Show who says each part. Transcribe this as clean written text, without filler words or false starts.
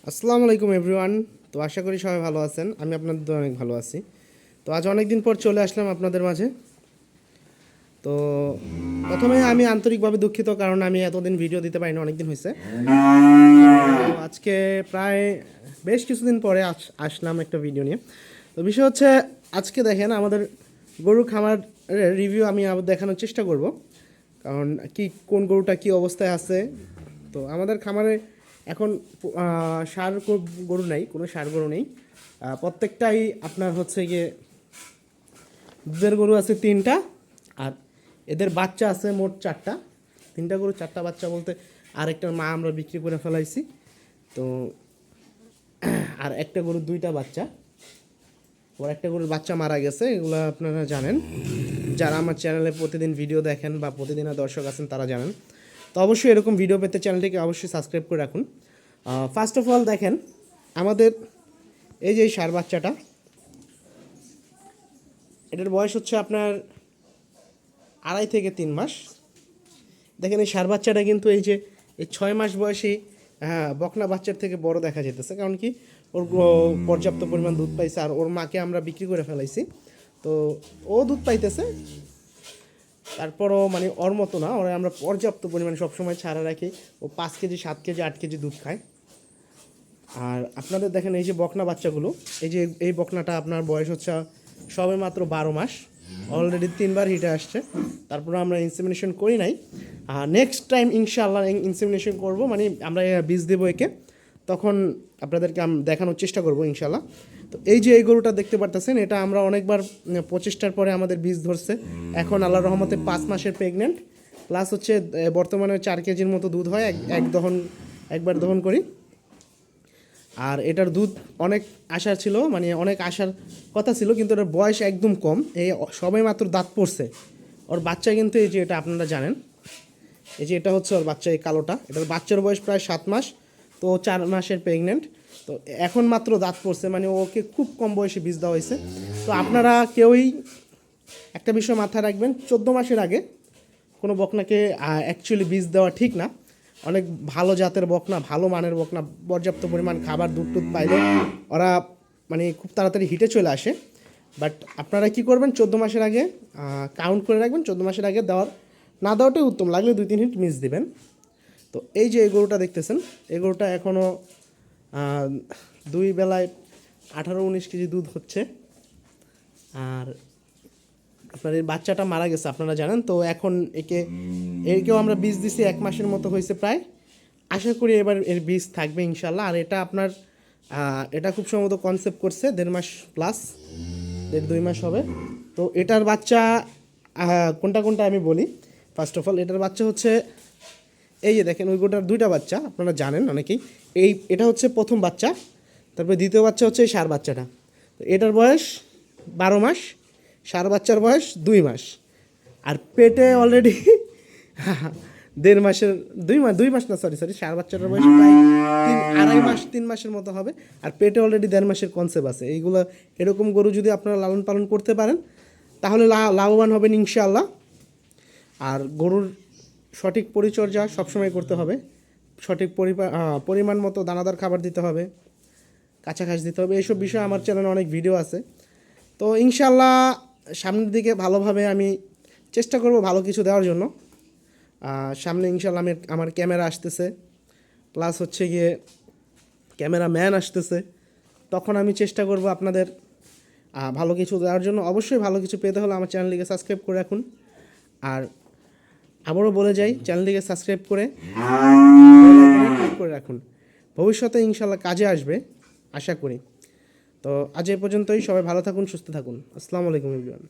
Speaker 1: আসসালামু আলাইকুম এভরিওয়ান। তো আশা করি সবাই ভালো আছেন। আমি আপনাদের অনেক ভালো আছি। তো আজ অনেক দিন পর চলে আসলাম আপনাদের মাঝে। তো প্রথমে আমি আন্তরিকভাবে দুঃখিত, কারণ আমি এতদিন ভিডিও দিতে পারিনি, অনেক দিন হয়েছে। তো আজকে প্রায় বেশ কিছুদিন পরে আসলাম একটা ভিডিও নিয়ে। তো বিষয় হচ্ছে, আজকে দেখেন আমাদের গরুর খামারের রিভিউ আমি আবার দেখানোর চেষ্টা করব, কারণ কোন গরুটা কি অবস্থায় আছে। তো আমাদের খামারে এখন ষাঁড় গরু নেই, কোনো ষাঁড় গরু নেই। প্রত্যেকটাই আপনার হচ্ছে গিয়ে দুধের গরু আছে 3টা, আর এদের বাচ্চা আছে মোট 4টা। 3টা গরু 4টা বাচ্চা বলতে আরেকটার মা আমরা বিক্রি করে ফেলাইছি। তো আর একটা গরু 2টা বাচ্চা, ওর একটা গরুর বাচ্চা মারা গেছে। এগুলো আপনারা জানেন, যারা আমার চ্যানেলে প্রতিদিন ভিডিও দেখেন বা প্রতিদিনের দর্শক আছেন তারা জানেন। তো অবশ্যই এরকম ভিডিও পেতে চ্যানেলটিকে অবশ্যই সাবস্ক্রাইব করে রাখুন। ফার্স্ট অফ অল দেখেন আমাদের এই যে ষাঁড় বাচ্চাটা, এটার বয়স হচ্ছে আপনার 2.5 থেকে 3 মাস। দেখেন এই ষাঁড় বাচ্চাটা কিন্তু এই যে এই 6 মাস বয়সী বকনা বাচ্চার থেকে বড় দেখা যেতেছে, কারণ কি ওর পর্যাপ্ত পরিমাণ দুধ পাইছে, আর ওর মাকে আমরা বিক্রি করে ফেলাইছি। তো ও দুধ পাইতেছে, তারপরও মানে ওর মতো না, ওরা আমরা পর্যাপ্ত পরিমাণে সবসময় ছাড়া রাখি। ও 5 কেজি 7 কেজি 8 কেজি দুধ খায়। আর আপনাদের দেখেন এই যে বকনা বাচ্চাগুলো, এই যে এই বকনাটা আপনার বয়স হচ্ছে সবে মাত্র 12 মাস, অলরেডি 3বার হিটে আসছে। তারপরে আমরা ইনসেমিনেশন করি নাই। নেক্সট টাইম ইনশাআল্লাহ ইনসেমিনেশন করব, মানে আমরা বীজ দেবো একে, তখন আপনাদেরকে দেখানোর চেষ্টা করব ইনশাআল্লাহ। তো এই যে এই গরুটা দেখতে পারতেছেন, এটা আমরা অনেকবার প্রচেষ্টার পরে আমাদের বীজ ধরছে। এখন আল্লাহর রহমতে 5 মাসের প্রেগনেন্ট, প্লাস হচ্ছে বর্তমানে 4 কেজির মতো দুধ হয় একবার দহন করি। আর এটার দুধ অনেক আশার ছিল, মানে অনেক আশার কথা ছিল, কিন্তু এটার বয়স একদম কম, এই সবে মাত্র দাঁত পড়ছে। ওর বাচ্চা কিন্তু এই যে এটা আপনারা জানেন, এই যে এটা হচ্ছে ওর বাচ্চা, এই কালোটা, এটার বাচ্চার বয়স প্রায় 7 মাস। তো 4 মাসের প্রেগনেন্ট, তো এখন মাত্র দাঁত পড়ছে, মানে ওকে খুব কম বয়সে বীজ দেওয়া হয়েছে। তো আপনারা কেউই একটা বিষয় মাথায় রাখবেন, 14 মাসের আগে কোনো বকনাকে অ্যাকচুয়ালি বীজ দেওয়া ঠিক না। অনেক ভালো জাতের বকনা, ভালো মানের বকনা, পর্যাপ্ত পরিমাণ খাবার দুধ টুধ পাইলে ওরা মানে খুব তাড়াতাড়ি হিটে চলে আসে। বাট আপনারা কি করবেন, 14 মাসের আগে কাউন্ট করে রাখবেন, 14 মাসের আগে না দেওয়াটাই উত্তম, লাগলে 2-3 হিট মিস দিবেন। তো এই যে এই গরুটা দেখতেছেন, এই গরুটা এখনও 2 বেলায় 18-19 কেজি দুধ হচ্ছে। আর আপনার এই বাচ্চাটা মারা গেছে আপনারা জানেন। তো এখন একেও আমরা বীজ দিছি, 1 মাসের মতো হয়েছে প্রায়। আশা করি এবার এর বীজ থাকবে ইনশাল্লাহ। আর এটা আপনার এটা খুব সম্ভবত কনসেপ্ট করছে 1.5 মাস প্লাস, 1.5-2 মাস হবে। তো এটার বাচ্চা কোনটা কোনটা আমি বলি। ফার্স্ট অফ অল এটার বাচ্চা হচ্ছে এই যে দেখেন, ওই গোটার 2টা বাচ্চা আপনারা জানেন অনেকেই। এটা হচ্ছে প্রথম বাচ্চা, তারপরে দ্বিতীয় বাচ্চা হচ্ছে এই ষাঁড় বাচ্চাটা। তো এটার বয়স 12 মাস, ষাঁড় বাচ্চার বয়স 2 মাস। আর পেটে অলরেডি 1.5 মাসের 2 মাস না, সরি ষাঁড় বাচ্চাটার বয়স প্রায় 2.5 মাসের মতো হবে। আর পেটে অলরেডি 1.5 মাসের কনসেপ্ট আছে। এইগুলো এরকম গরু যদি আপনারা লালন পালন করতে পারেন, তাহলে লাভবান হবেন ইনশাআল্লাহ। আর গরুর সঠিক পরিচর্যা সবসময় করতে হবে, সঠিক পরিমাণ মতো দানাদার খাবার দিতে হবে, কাঁচা ঘাস দিতে হবে। এইসব বিষয়ে আমার চ্যানেলে অনেক ভিডিও আছে। তো ইনশাআল্লাহ সামনের দিকে ভালোভাবে আমি চেষ্টা করব ভালো কিছু দেওয়ার জন্য। সামনে ইনশাআল্লাহ আমার ক্যামেরা আসতেছে, প্লাস হচ্ছে গিয়ে ক্যামেরাম্যান আসতেছে। তখন আমি চেষ্টা করব আপনাদের ভালো কিছু দেওয়ার জন্য। অবশ্যই ভালো কিছু পেতে হলে আমার চ্যানেলটিকে সাবস্ক্রাইব করে রাখুন। আর আবারও বলে যাই, চ্যানেলটিকে সাবস্ক্রাইব করে ক্লিক করে রাখুন। ভবিষ্যতে ইনশাআল্লাহ কাজে আসবে আশা করি। তো আজ এ পর্যন্তই, সবাই ভালো থাকুন, সুস্থ থাকুন। আসসালামু আলাইকুম এভরিওয়ান।